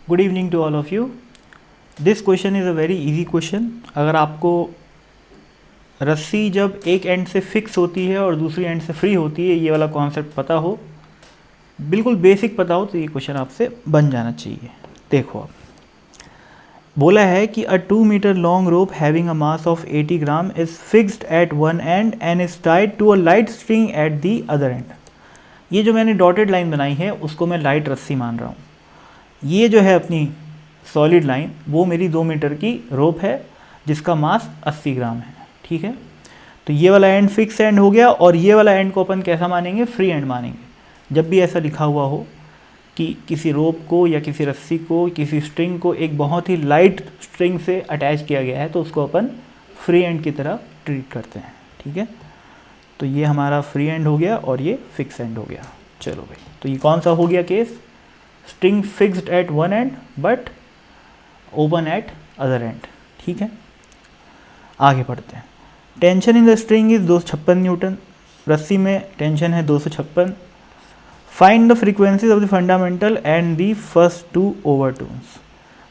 Good evening to all of you. This question is a very easy question. अगर आपको रस्सी जब एक एंड से फिक्स होती है और दूसरी एंड से फ्री होती है, ये वाला कॉन्सेप्ट पता हो, बिल्कुल बेसिक पता हो, तो ये क्वेश्चन आपसे बन जाना चाहिए। देखो, अब बोला है कि a 2 metre long rope having a mass of 80 gram is fixed at one end end is tied to a light string at the other end. ये जो मैंने डॉटेड लाइन बनाई है उसको मैं लाइट रस्सी मान रहा हूँ। ये जो है अपनी सॉलिड लाइन, वो मेरी 2 मीटर की रोप है जिसका मास 80 ग्राम है। ठीक है, तो ये वाला एंड फिक्स एंड हो गया और ये वाला एंड को अपन कैसा मानेंगे? फ्री एंड मानेंगे। जब भी ऐसा लिखा हुआ हो कि किसी रोप को या किसी रस्सी को, किसी स्ट्रिंग को एक बहुत ही लाइट स्ट्रिंग से अटैच किया गया है, तो उसको अपन फ्री एंड की तरह ट्रीट करते हैं। ठीक है, तो ये हमारा फ्री एंड हो गया और ये फिक्स एंड हो गया। चलो भाई, तो ये कौन सा हो गया case? String fixed at one end but open at other end. ठीक है, आगे बढ़ते हैं। Tension in the string is 256 newton. रस्सी में टेंशन है 256। Find the frequencies of the fundamental and the first two overtones.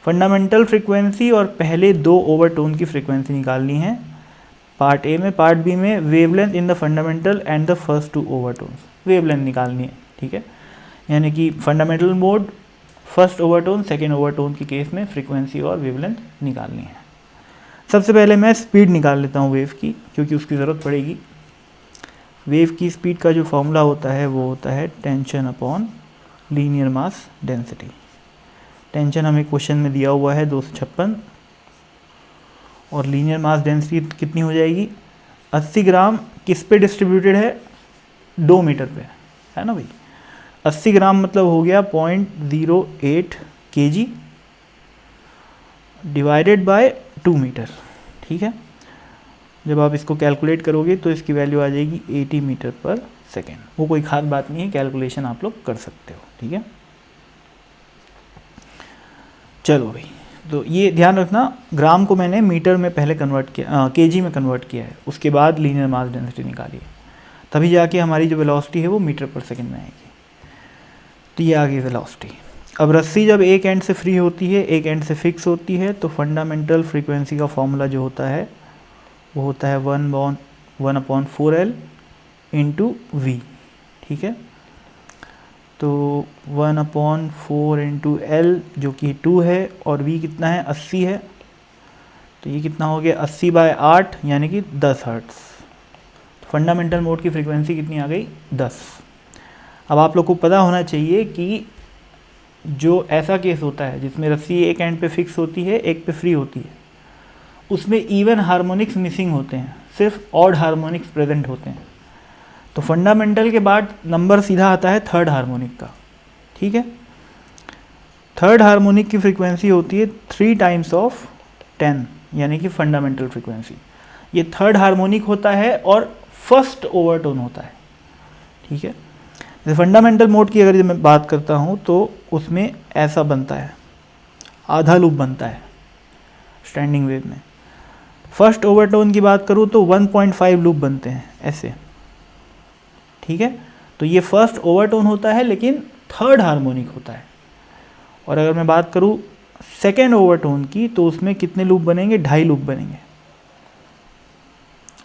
Fundamental frequency और पहले दो ओवरटोन की फ्रीक्वेंसी निकालनी है पार्ट ए में। पार्ट बी में wavelength in the fundamental and the first two overtones, wavelength निकालनी है। ठीक है, यानी कि fundamental mode, first overtone, second overtone के केस में फ्रीक्वेंसी और वेवलेंथ निकालनी है। सबसे पहले मैं स्पीड निकाल लेता हूँ वेव की, क्योंकि उसकी ज़रूरत पड़ेगी। वेव की स्पीड का जो फॉर्मूला होता है वो होता है tension upon linear mass density. Tension हमें क्वेश्चन में दिया हुआ है 256 और लीनियर मास डेंसिटी कितनी हो जाएगी? 80 ग्राम किस पे डिस्ट्रीब्यूटेड है? 2 मीटर पे, है ना भाई। 80 ग्राम मतलब हो गया 0.08 kg डिवाइडेड बाय 2 मीटर। ठीक है, जब आप इसको कैलकुलेट करोगे तो इसकी वैल्यू आ जाएगी 80 मीटर पर सेकेंड। वो कोई खास बात नहीं है, कैलकुलेशन आप लोग कर सकते हो। ठीक है, चलो भाई, तो ये ध्यान रखना, ग्राम को मैंने मीटर में पहले कन्वर्ट किया, केजी में कन्वर्ट किया है, उसके बाद लीनियर मास डेंसिटी निकाली है, तभी जाके हमारी जो वेलोसिटी है वो मीटर पर सेकेंड में आएगी। तो ये आ गई वेलोसिटी। अब रस्सी जब एक एंड से फ्री होती है, एक एंड से फिक्स होती है, तो फंडामेंटल फ्रीक्वेंसी का फॉर्मूला जो होता है वो होता है 1/4L इंटू वी। ठीक है, तो 1/4 इंटू L जो कि 2 है और V कितना है? 80 है, तो ये कितना हो गया? 80/8 यानी कि 10 हर्ट्ज़। फंडामेंटल मोड की फ्रीक्वेंसी कितनी आ गई? 10। अब आप लोग को पता होना चाहिए कि जो ऐसा केस होता है जिसमें रस्सी एक एंड पे फिक्स होती है, एक पे फ्री होती है, उसमें इवन हार्मोनिक्स मिसिंग होते हैं, सिर्फ ऑड हार्मोनिक्स प्रेजेंट होते हैं। तो फंडामेंटल के बाद नंबर सीधा आता है थर्ड हार्मोनिक का। ठीक है, थर्ड हार्मोनिक की फ्रीक्वेंसी होती है 3 टाइम्स ऑफ 10, यानी कि फंडामेंटल फ्रीक्वेंसी। ये थर्ड हार्मोनिक होता है और फर्स्ट ओवरटोन होता है। ठीक है, जैसे फंडामेंटल मोड की अगर मैं बात करता हूँ तो उसमें ऐसा बनता है, आधा लूप बनता है स्टैंडिंग वेव में। फर्स्ट ओवरटोन की बात करूँ तो 1.5 लूप बनते हैं ऐसे। ठीक है, तो ये फर्स्ट ओवरटोन होता है लेकिन थर्ड हार्मोनिक होता है। और अगर मैं बात करूँ सेकेंड ओवरटोन की, तो उसमें कितने लूप बनेंगे? 2.5 लूप बनेंगे।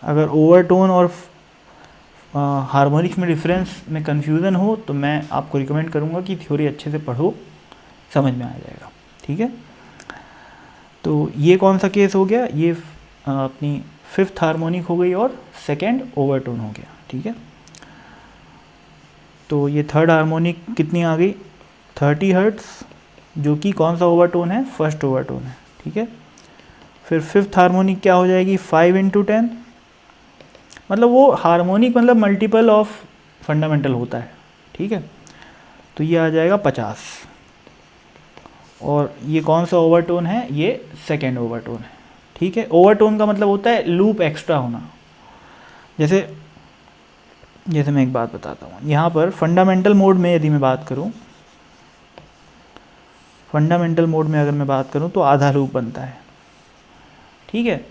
अगर ओवरटोन और हार्मोनिक्स में डिफरेंस में कन्फ्यूज़न हो तो मैं आपको रिकमेंड करूँगा कि थ्योरी अच्छे से पढ़ो, समझ में आ जाएगा। ठीक है, तो ये कौन सा केस हो गया? ये अपनी फिफ्थ हार्मोनिक हो गई और सेकेंड ओवरटोन हो गया। ठीक है, तो ये थर्ड हार्मोनिक कितनी आ गई? 30 हर्ट्ज़, जो कि कौन सा ओवरटोन है? फर्स्ट ओवरटोन है। ठीक है, फिर फिफ्थ हार्मोनिक क्या हो जाएगी? 5 × 10, मतलब वो हार्मोनिक मतलब मल्टीपल ऑफ फंडामेंटल होता है। ठीक है, तो ये आ जाएगा 50। और ये कौन सा ओवरटोन है? ये सेकेंड ओवरटोन है। ठीक है, ओवरटोन का मतलब होता है लूप एक्स्ट्रा होना। जैसे मैं एक बात बताता हूँ, यहाँ पर फंडामेंटल मोड में यदि मैं बात करूँ, फंडामेंटल मोड में अगर मैं बात करूँ तो आधा लूप बनता है। ठीक है,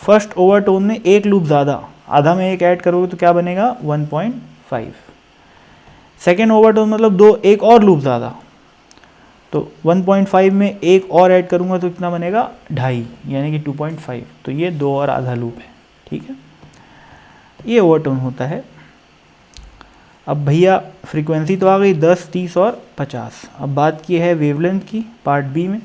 फर्स्ट ओवरटोन में एक लूप ज़्यादा, आधा में एक ऐड करोगे तो क्या बनेगा? 1.5। सेकेंड ओवरटोन मतलब एक और लूप ज़्यादा, तो 1.5 में एक और ऐड करूँगा तो कितना बनेगा 2.5, यानी कि 2.5। तो ये 2 और आधा लूप है, ठीक है। ये ओवरटोन होता है। अब भैया फ्रीक्वेंसी तो आ गई 10, 30 और 50। अब बात की है वेवलेंथ की, पार्ट बी में।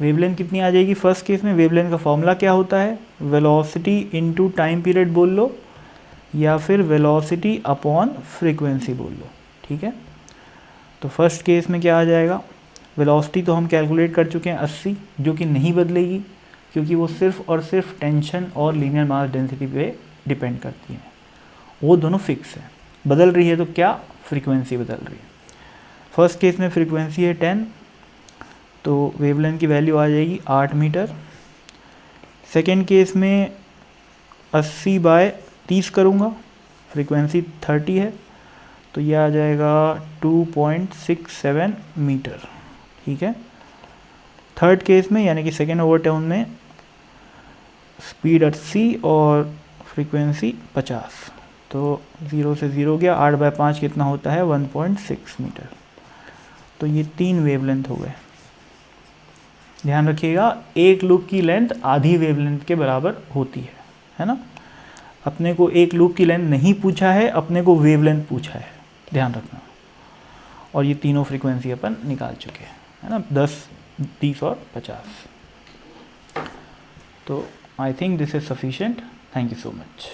वेवलेंथ कितनी आ जाएगी फर्स्ट केस में? वेवलेंथ का फॉर्मूला क्या होता है? वेलोसिटी इनटू टाइम पीरियड बोल लो, या फिर वेलोसिटी अपॉन फ्रीक्वेंसी बोल लो, ठीक है। तो फर्स्ट केस में क्या आ जाएगा? वेलोसिटी तो हम कैलकुलेट कर चुके हैं 80, जो कि नहीं बदलेगी, क्योंकि वो सिर्फ और सिर्फ टेंशन और लीनियर मास डेंसिटी पे डिपेंड करती है, वो दोनों फिक्स है। बदल रही है तो क्या? फ्रीक्वेंसी बदल रही है। फर्स्ट केस में फ्रीक्वेंसी है 10, तो वेवलेंथ की वैल्यू आ जाएगी 8 मीटर। सेकेंड केस में 80/30 करूँगा, फ्रीक्वेंसी 30 है, तो ये आ जाएगा 2.67 मीटर, ठीक है। थर्ड केस में यानी कि सेकेंड ओवरटोन में स्पीड 80 और फ्रीक्वेंसी 50, तो 0 से 0 गया, 8/5 कितना होता है? 1.6 मीटर। तो ये 3 वेवलेंथ हो गए। ध्यान रखिएगा, एक लूप की लेंथ आधी वेवलेंथ के बराबर होती है ना। अपने को एक लूप की लेंथ नहीं पूछा है, अपने को वेवलेंथ पूछा है, ध्यान रखना। और ये तीनों फ्रीक्वेंसी अपन निकाल चुके हैं, है ना, 10, 30 और 50। तो I think this is sufficient. Thank you so much.